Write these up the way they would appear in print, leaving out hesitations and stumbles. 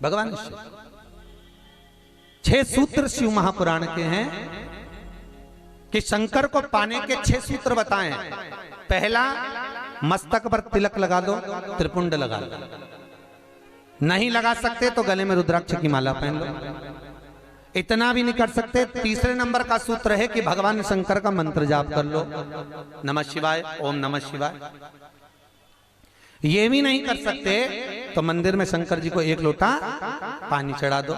भगवान शिव। 6 सूत्र शिव महापुराण के हैं कि शंकर को पाने के 6 सूत्र बताएं। पहला, मस्तक पर तिलक लगा दो, त्रिपुंड लगा दो। नहीं लगा सकते तो गले में रुद्राक्ष की माला पहन लो। इतना भी नहीं कर सकते, तीसरे नंबर का सूत्र है कि भगवान शंकर का मंत्र जाप कर लो, नमः शिवाय, ओम नमः शिवाय। ये भी नहीं कर सकते तो मंदिर में शंकर जी को 1 लोटा पानी चढ़ा दो,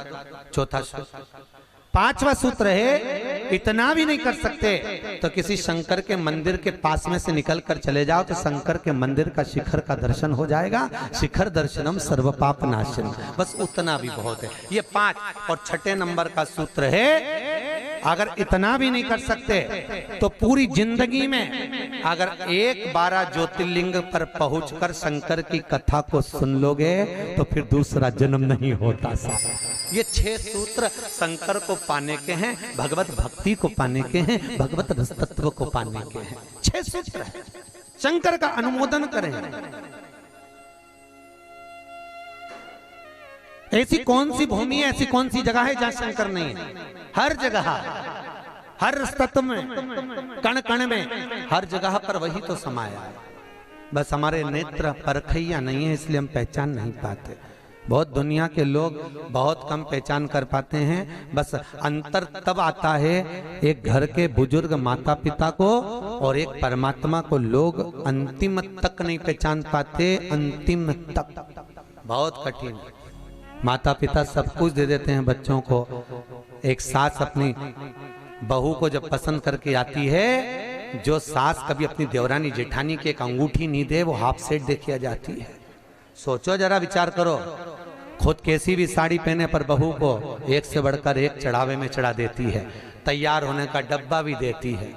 चौथा सूत्र। 5वां सूत्र है, इतना भी नहीं कर सकते तो किसी शंकर के मंदिर के पास में से निकल कर चले जाओ तो शंकर के मंदिर का शिखर का दर्शन हो जाएगा। शिखर दर्शनम सर्व पाप नाशन, बस उतना भी बहुत है। ये 5। और 6ठे नंबर का सूत्र है, अगर इतना भी नहीं कर सकते तो पूरी जिंदगी में अगर 12 ज्योतिर्लिंग पर पहुंचकर शंकर की कथा को सुन लोगे तो फिर दूसरा जन्म नहीं होता। ये 6 सूत्र शंकर को पाने के हैं, भगवत भक्ति को पाने के हैं, भगवत रस तत्व को पाने के हैं। 6 सूत्र है। शंकर का अनुमोदन करें। ऐसी कौन सी भूमि है, ऐसी कौन सी जगह है जहां शंकर नहीं है? हर जगह, हर तत्व में, कण कण में, हर जगह पर वही तो समाया है। बस हमारे नेत्र परखैया नहीं है, इसलिए हम पहचान नहीं पाते। बहुत दुनिया के लोग बहुत कम पहचान कर पाते हैं। बस अंतर तब आता है एक घर के बुजुर्ग माता पिता को और एक परमात्मा को लोग अंतिम तक नहीं पहचान पाते। अंतिम तक बहुत कठिन। माता पिता सब कुछ दे देते हैं बच्चों को। एक सास अपनी बहू को जब पसंद करके आती है, जो सास कभी अपनी देवरानी जेठानी की एक अंगूठी नहीं दे वो हाफ सेट देके आ जाती है। सोचो जरा, विचार करो। खुद कैसी भी साड़ी पहने पर बहू को एक से बढ़कर एक चढ़ावे में चढ़ा देती है। तैयार होने का डब्बा भी देती है,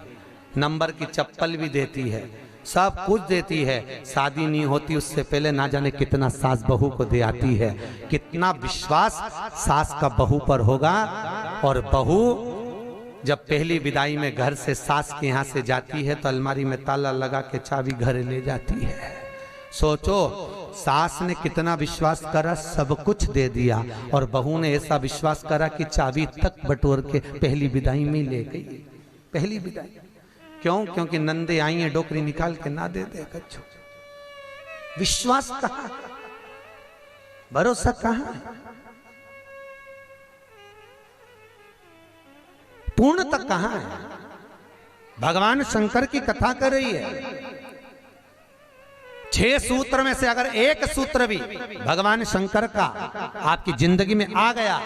नंबर की चप्पल भी देती है, सब कुछ देती है। शादी नहीं होती उससे पहले ना जाने कितना सास बहू को दे आती है। कितना विश्वास सास का बहू पर होगा। और बहू जब पहली विदाई में घर से सास के यहाँ से जाती है तो अलमारी में ताला लगा के चाबी घर ले जाती है। सोचो, सास ने कितना विश्वास करा, सब कुछ दे दिया, और बहू ने ऐसा विश्वास करा कि चाबी तक बटोर के पहली विदाई में ले गई। पहली विदाई क्यों? क्योंकि नंदे आई हैं, डोकरी निकाल के ना दे दे कच्छू। विश्वास कहाँ, भरोसा कहाँ, पूर्ण तक कहाँ है? भगवान शंकर की कथा कर रही है। 6 सूत्र में से अगर एक सूत्र भी भगवान शंकर का आपकी जिंदगी में आ गया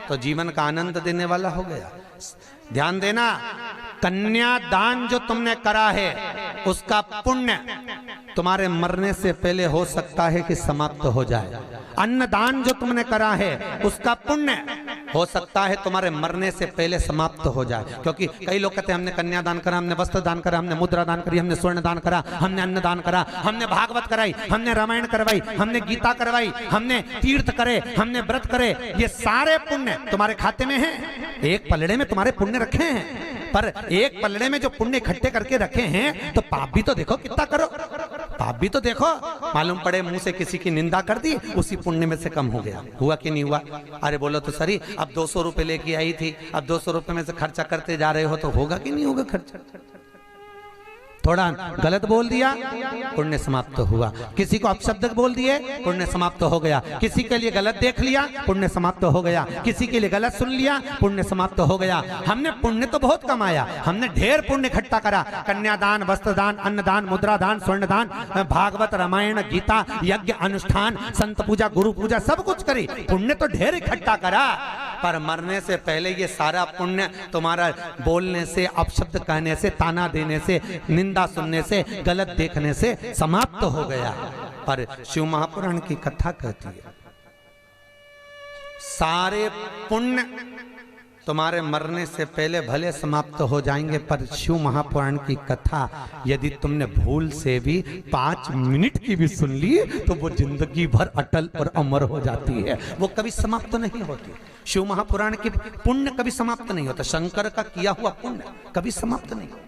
तो जीवन का आनंद देने वाला हो गया। ध्यान देना, कन्यादान जो तुमने करा है उसका पुण्य तुम्हारे मरने से पहले हो सकता है कि समाप्त हो जाए। अन्नदान जो तुमने करा है उसका पुण्य हो सकता है तुम्हारे मरने से पहले समाप्त हो जाए। क्योंकि कई लोग कहते हैं हमने कन्यादान करा, हमने वस्त्र दान करा, हमने मुद्रा दान करी, हमने स्वर्ण दान करा, हमने अन्नदान करा, हमने भागवत कराई, हमने रामायण करवाई, हमने गीता करवाई, हमने तीर्थ करे, हमने व्रत करे। ये सारे पुण्य तुम्हारे खाते में हैं। एक पलड़े में तुम्हारे पुण्य रखे हैं, पर एक पलड़े में जो पुण्य इकट्ठे करके रखे हैं तो पाप भी तो देखो कितना करो। पाप भी तो देखो, मालूम पड़े मुंह से किसी की निंदा कर दी, उसी पुण्य में से कम हो गया। हुआ कि नहीं हुआ? अरे बोलो तो सही, अब 200 रुपए लेके आई थी, अब 200 रुपए में से खर्चा करते जा रहे हो तो होगा कि नहीं होगा खर्चा? थोड़ा गलत बोल दिया, पुण्य समाप्त हुआ। किसी को अपशब्द बोल दिए, पुण्य समाप्त हो गया। किसी के लिए गलत देख लिया, पुण्य समाप्त हो गया। किसी के लिए गलत सुन लिया, पुण्य समाप्त हो गया। हमने पुण्य तो बहुत कमाया, हमने ढेर पुण्य इकट्ठा करा। कन्यादान, वस्त्रदान, अन्नदान, मुद्रादान, स्वर्णदान, भागवत, रामायण, गीता, यज्ञ, अनुष्ठान, संत पूजा, गुरु पूजा, सब कुछ करी, पुण्य तो ढेर इकट्ठा करा। पर मरने से पहले ये सारा पुण्य तुम्हारा बोलने से, अपशब्द कहने से, ताना देने से, निंदा सुनने से, गलत देखने से समाप्त हो गया। पर शिव महापुराण की कथा कहती है सारे पुण्य तुम्हारे मरने से पहले भले समाप्त हो जाएंगे, पर शिव महापुराण की कथा यदि तुमने भूल से भी 5 मिनट की भी सुन ली तो वो जिंदगी भर अटल और अमर हो जाती है, वो कभी समाप्त नहीं होती। शिव महापुराण की पुण्य कभी समाप्त नहीं होता। शंकर का किया हुआ पुण्य कभी समाप्त नहीं होता।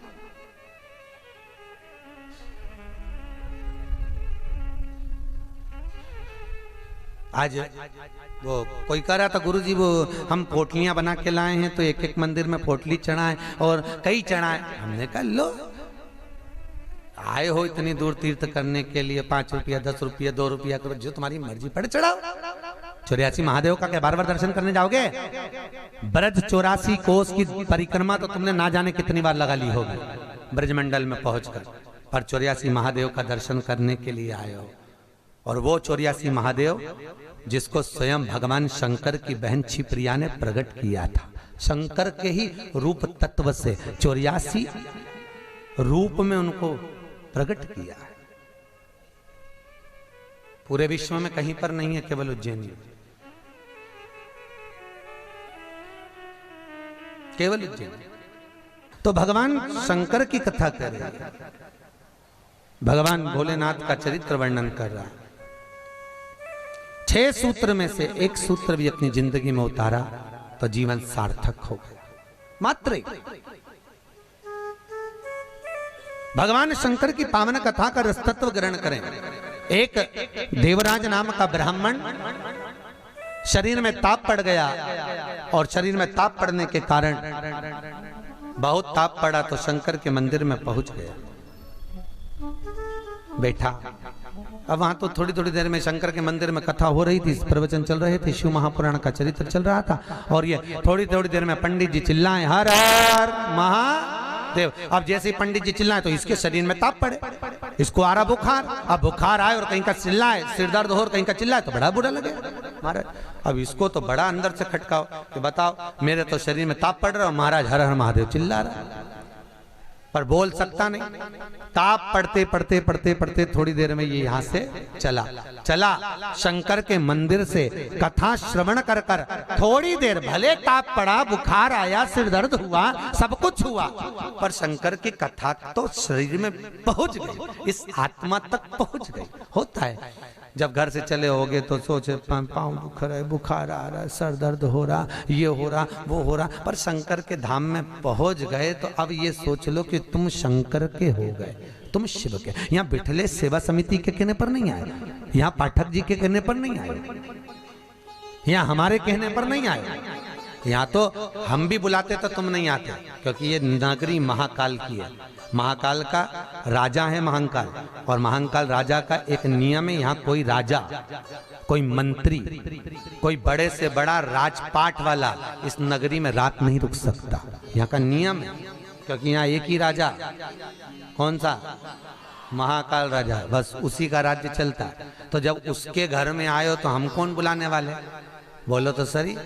आज वो कोई कह रहा था गुरुजी वो हम पोटलियां बना के लाए हैं तो एक एक मंदिर में पोटली चढ़ाए और कई चढ़ाए। हमने कहा लो आए हो इतनी दूर तीर्थ करने के लिए 5 रुपया 10 रुपया 2 रुपया करो जो तुम्हारी मर्जी पड़े चढ़ाओ। 84 महादेव का क्या बार बार दर्शन करने जाओगे? ब्रज 84 कोस की परिक्रमा तो तुमने ना जाने कितनी बार लगा ली होगी ब्रजमंडल में पहुंचकर, पर 84 महादेव का दर्शन करने के लिए आए हो। और वो 84 महादेव जिसको स्वयं भगवान शंकर की बहन छिप्रिया ने प्रकट किया था, शंकर के ही रूप तत्व से 84 रूप में उनको प्रकट किया है। पूरे विश्व में कहीं पर नहीं है, केवल उज्जैन में, केवल उज्जैन। तो भगवान शंकर की कथा कर रहे हैं, भगवान भोलेनाथ का चरित्र वर्णन कर रहा है। 6 सूत्र में से एक सूत्र भी अपनी जिंदगी में उतारा तो जीवन सार्थक हो गया। मात्र भगवान शंकर की पावन कथा का रसतत्व ग्रहण करें। एक देवराज नाम का ब्राह्मण शरीर में ताप पड़ गया और शरीर में ताप पड़ने के कारण बहुत ताप पड़ा तो शंकर के मंदिर में पहुंच गया, बैठा। अब वहां तो थोड़ी थोड़ी देर में शंकर के मंदिर में कथा हो रही थी, प्रवचन चल रहे थे, शिव महापुराण का चरित्र चल रहा था। और ये थोड़ी थोड़ी देर में पंडित जी चिल्लाए हर हर महादेव। अब जैसे ही पंडित जी चिल्लाए तो इसके शरीर में ताप पड़े, इसको आ रहा बुखार। अब बुखार आए और कहीं का चिल्लाए, सिर दर्द हो और कहीं का चिल्लाए तो बड़ा बुरा लगे महाराज। अब इसको तो बड़ा अंदर से खटकाओ कि बताओ मेरे तो शरीर में ताप पड़ रहा है, महाराज हर हर महादेव चिल्ला रहा, पर बोल सकता नहीं। ताप पढ़ते पढ़ते पढ़ते पढ़ते थोड़ी देर में ये यहां से चला शंकर के मंदिर से कथा श्रवण कर कर थोड़ी देर भले ताप पड़ा, बुखार आया, सिर दर्द हुआ, सब कुछ हुआ, पर शंकर की कथा तो शरीर में पहुंच गई, इस आत्मा तक पहुंच गई। होता है जब घर से चले होगे तो सोचे पाँव दुख रहा है, बुखार आ रहा है, सर दर्द हो रहा, ये हो रहा, वो हो रहा, पर शंकर के धाम में पहुंच गए तो अब ये सोच लो कि तुम शंकर के हो गए, तुम शिव के। यहाँ बिठले सेवा समिति के कहने पर नहीं आए, यहाँ पाठक जी के कहने पर नहीं आए, यहाँ हमारे कहने पर नहीं आए। यहाँ तो हम भी बुलाते तो तुम नहीं आते, क्योंकि ये नगरी महाकाल की है। महाकाल का राजा है महाकाल, और महाकाल राजा का एक नियम है, यहाँ कोई राजा, कोई मंत्री, कोई बड़े से बड़ा राजपाट वाला इस नगरी में रात नहीं रुक सकता। यहाँ का नियम है, क्योंकि यहाँ एक ही राजा, कौन सा? महाकाल राजा, बस उसी का राज्य चलता। तो जब उसके घर में आए हो तो हम कौन बुलाने वाले? बोलो तो सही।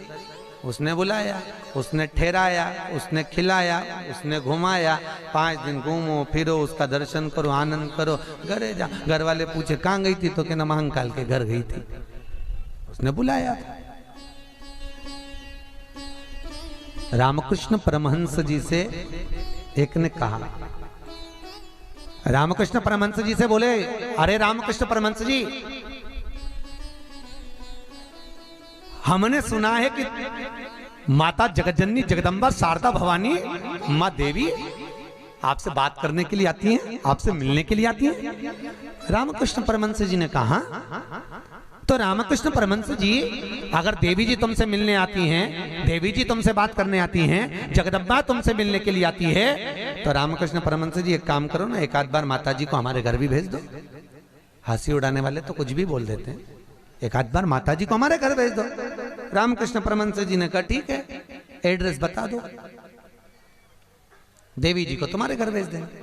उसने बुलाया, उसने ठहराया, उसने खिलाया, उसने घुमाया, 5 दिन घूमो फिरो, उसका दर्शन करो, आनंद करो, घरे जा। घर वाले पूछे कहाँ गई थी तो कहना महाकाल के घर गई थी, उसने बुलाया। रामकृष्ण परमहंस जी से एक ने कहा, रामकृष्ण परमहंस जी से बोले, अरे रामकृष्ण परमहंस जी, हमने सुना है कि माता जगतजननी जगदम्बा शारदा भवानी माँ देवी आपसे बात करने के लिए आती हैं, आपसे मिलने के लिए आती हैं। रामकृष्ण परमहंस जी ने कहा, तो रामकृष्ण परमहंस जी, अगर देवी जी तुमसे मिलने आती हैं, देवी जी तुमसे बात करने आती हैं, जगदम्बा तुमसे मिलने के लिए आती है, तो रामकृष्ण परमहंस जी एक काम करो ना, एक आध बार माता जी को हमारे घर भी भेज दो। हंसी उड़ाने वाले तो कुछ भी बोल देते हैं, एक आध बार माता जी को हमारे घर भेज दो। रामकृष्ण परमहंस जी ने कहा ठीक है, एड्रेस बता दो, देवी जी को तुम्हारे घर भेज देंगे।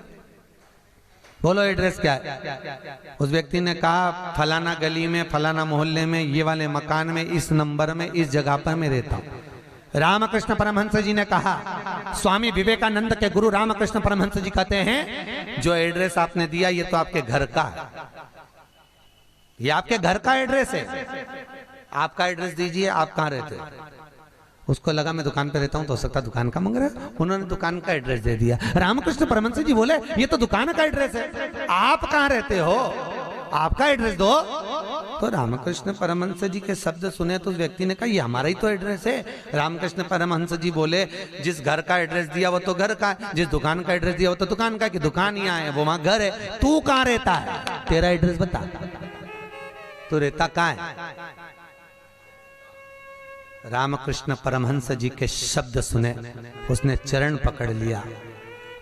बोलो एड्रेस क्या है? उस व्यक्ति ने कहा फलाना गली में, फलाना मोहल्ले में, ये वाले मकान में, इस नंबर में, इस जगह पर मैं रहता हूं। रामकृष्ण परमहंस जी ने कहा, स्वामी विवेकानंद के गुरु रामकृष्ण परमहंस जी कहते हैं, जो एड्रेस आपने दिया ये तो आपके घर का है, ये आपके घर का एड्रेस है, आपका एड्रेस दीजिए, आप कहाँ रहते हैं? उसको लगा मैं दुकान पे रहता हूँ, तो हो सकता दुकान का मांग रहा है, उन्होंने दुकान का एड्रेस दे दिया। रामकृष्ण परमहंस जी बोले ये तो दुकान का एड्रेस है, आप कहाँ रहते हो, आपका एड्रेस दो। तो रामकृष्ण परमहंस जी के शब्द सुने तो उस व्यक्ति ने कहा ये हमारा ही तो एड्रेस है। रामकृष्ण परमहंस जी बोले, जिस घर का एड्रेस दिया वो तो घर का है, जिस दुकान का एड्रेस दिया वो तो दुकान का है, कि दुकान यहाँ है वो वहां घर है, तू कहाँ रहता है, तेरा एड्रेस बता, तू रहता कहाँ है? रामकृष्ण परमहंस जी के शब्द सुने, उसने चरण पकड़ लिया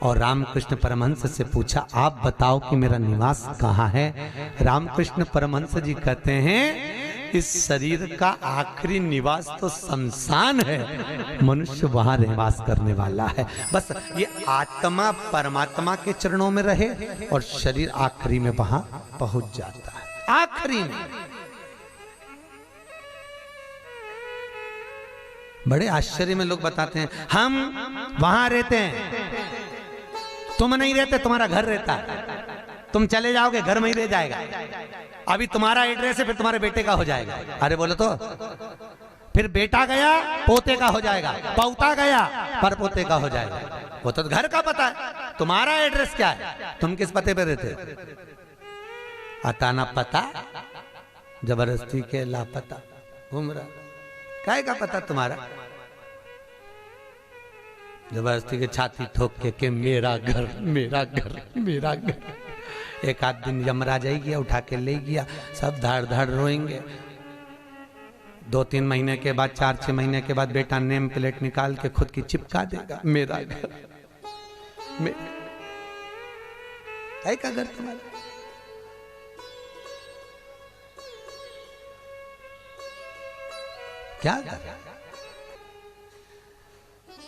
और रामकृष्ण परमहंस से पूछा, आप बताओ कि मेरा निवास कहाँ है। रामकृष्ण परमहंस जी कहते हैं, इस शरीर का आखिरी निवास तो शमशान है, मनुष्य वहां निवास करने वाला है। बस ये आत्मा परमात्मा के चरणों में रहे और शरीर आखिरी में वहां पहुंच जाता है, आखिरी में। बड़े आश्चर्य में लोग बताते हैं, हम वहां रहते हैं, तुम नहीं रहते, तुम्हारा घर रहता है, तुम चले जाओगे घर में ही रह जाएगा, अभी तुम्हारा एड्रेस है फिर तुम्हारे बेटे का हो जाएगा। अरे बोलो तो, फिर बेटा गया पोते का हो जाएगा, पौता गया पर पोते का हो जाएगा। वो तो घर का पता है, तुम्हारा एड्रेस क्या है, तुम किस पते पे रहते हो? अताना पता जबरदस्ती के लापता घूम रहा, काय का पता तुम्हारा? जबरदस्ती के छाती ठोक के मेरा घर मेरा घर मेरा घर। एक आध दिन यमराज आई गया, उठा के ले गया, सब धाड़ धाड़ रोएंगे। 2-3 महीने के बाद, 4-6 महीने के बाद बेटा नेम प्लेट निकाल के खुद की चिपका देगा, मेरा घर का घर तुम्हारा। क्या कर?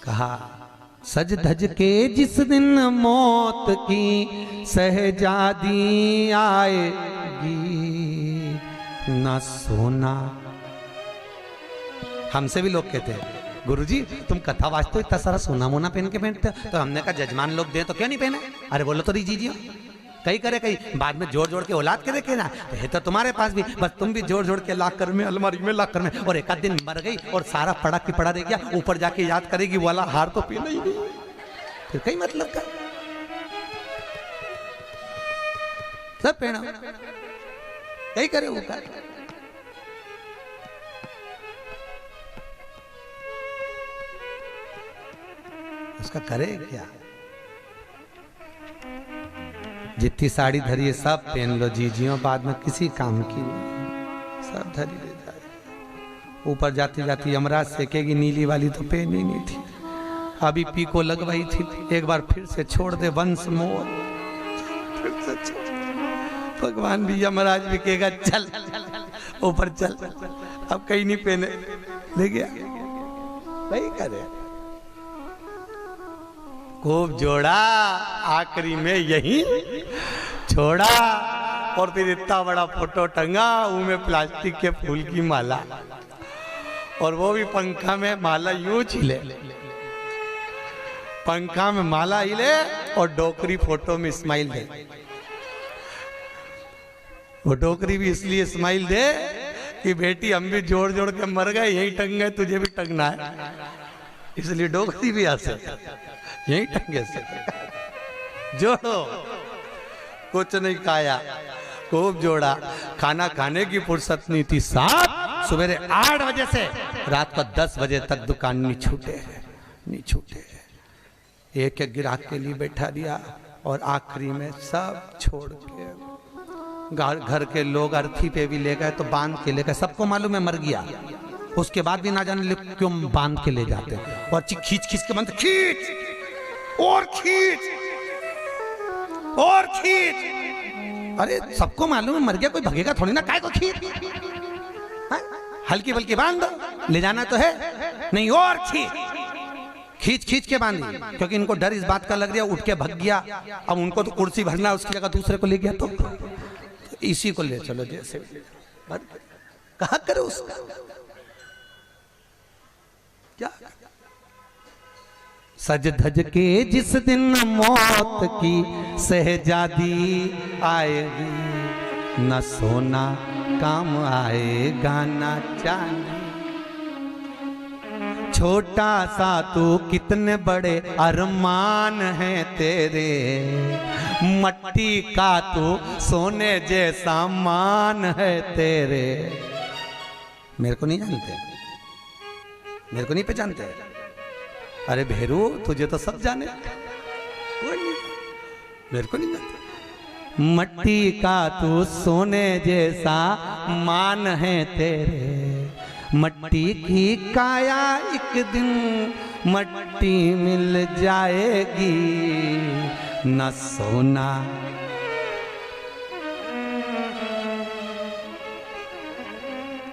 कहा, सज धज के जिस दिन मौत की सहजादी आएगी, न सोना। हमसे भी लोग कहते हैं, गुरुजी तुम कथा वाचते हो, इतना सारा सोना मोना पहन के पहनते हो। तो हमने कहा जजमान लोग दे तो क्यों नहीं पहने? अरे बोलो तो दीजिए, कहीं करे कहीं बाद में जोड़ जोड़ के औलाद के देखे ना, है तो तुम्हारे पास भी, बस तुम भी जोड़ जोड़ के लाख कर में, अलमारी में लाख कर में, और एक आध दिन मर गई और सारा पड़ा की पड़ा रह गया, ऊपर जाके याद करेगी वाला हार तो पीना ही नहीं, फिर कहीं मतलब का सब पहना, कहीं करे वो कर। उसका करे क्या? जितनी साड़ी धरी है सब पहन लो जीजियों, बाद में किसी काम की नहीं, सब धरी ले जाए। ऊपर जाती जाती यमराज सेकेगी, नीली वाली तो पहन ही नहीं थी, अभी पीको लगवाई थी, एक बार फिर से छोड़ दे वंश मोर, फिर से छोड़। भगवान भी यमराज भी कहेगा चल ऊपर चल, अब कहीं नहीं पहने, ले गया वही करे। खूब जोड़ा, आखिरी में यही छोड़ा, और फिर इतना बड़ा फोटो टंगा, उनमें प्लास्टिक के फूल की माला, और वो भी पंखा में माला यूं हिले, पंखा में माला हिले और डोकरी फोटो में स्माइल दे। वो डोकरी भी इसलिए स्माइल दे कि बेटी हम भी जोड़ जोड़ के मर गए, यही टंग गए, तुझे भी टंगना है, इसलिए डोकरी भी हंसे, यही टंगे से जोड़ो। कुछ नहीं खाया, खूब जोड़ा, खाना खाने की फुर्सत नहीं थी। साहब सवेरे 8 बजे से रात को 10 बजे तक दुकान नहीं छूटे। एक एक ग्राहक के लिए बैठा दिया, और आखिरी में सब छोड़ के घर के लोग अर्थी पे भी ले गए, तो बांध के ले गए, सबको मालूम है मर गया, उसके बाद भी ना जाने क्यों बांध के ले जाते, और खींच खींच के बांध, खींच और खींच और खींच। अरे सबको मालूम है मर गया, कोई भगेगा थोड़ी ना, काय को खींच, हल्की बल्कि बांध दो, ले जाना तो है नहीं, और खींच खींच के बांधी, क्योंकि इनको डर इस बात का लग रहा है उठ के भग गया, अब उनको तो कुर्सी भरना, उसकी जगह दूसरे को ले गया, तो इसी को ले चलो, जैसे कहा करो उसका क्या। सज धज के जिस दिन मौत की सहजादी आएगी, न सोना काम आएगा न चांदी। छोटा सा तू कितने बड़े अरमान हैं तेरे, मट्टी का तू सोने जैसा मान है तेरे। मेरे को नहीं जानते, मेरे को नहीं पहचानते? अरे भेरू तुझे तो सब जाने, कोई नहीं, मेरे को नहीं जानते। मट्टी का तू सोने जैसा मान है तेरे, मट्टी की काया एक दिन मट्टी मिल जाएगी, न सोना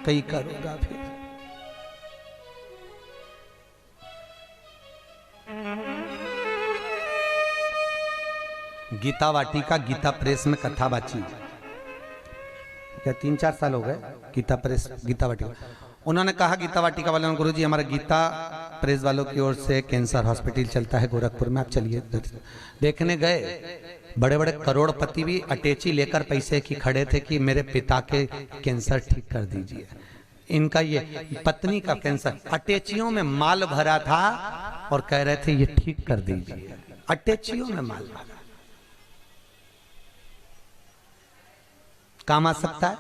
कई करोगा फिर। गीता वाटिका गीता प्रेस में कथा बाची, क्या 3-4 साल हो गए गीता प्रेस गीता वाटिका। उन्होंने कहा गीता वाटिका वालों ने, गुरुजी हमारा गीता प्रेस वालों की ओर से कैंसर हॉस्पिटल चलता है गोरखपुर में, आप चलिए। देखने गए, बड़े बड़े करोड़पति भी अटैची लेकर पैसे की खड़े थे कि मेरे पिता के कैंसर ठीक कर दीजिए। इनका ये पत्नी का कैंसर, अटैचियों में माल भरा था और कह रहे थे ये ठीक कर दीजिए। अटैचियों में माल भरा, काम आ सकता है?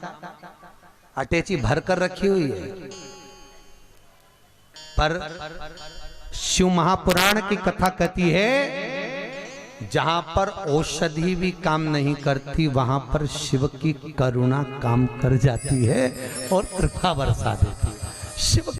अटैची भर कर रखी हुई है। पर शिव महापुराण की कथा कहती है जहां पर औषधि भी काम नहीं करती वहां पर शिव की करुणा काम कर जाती है और कृपा बरसा देती है। शिव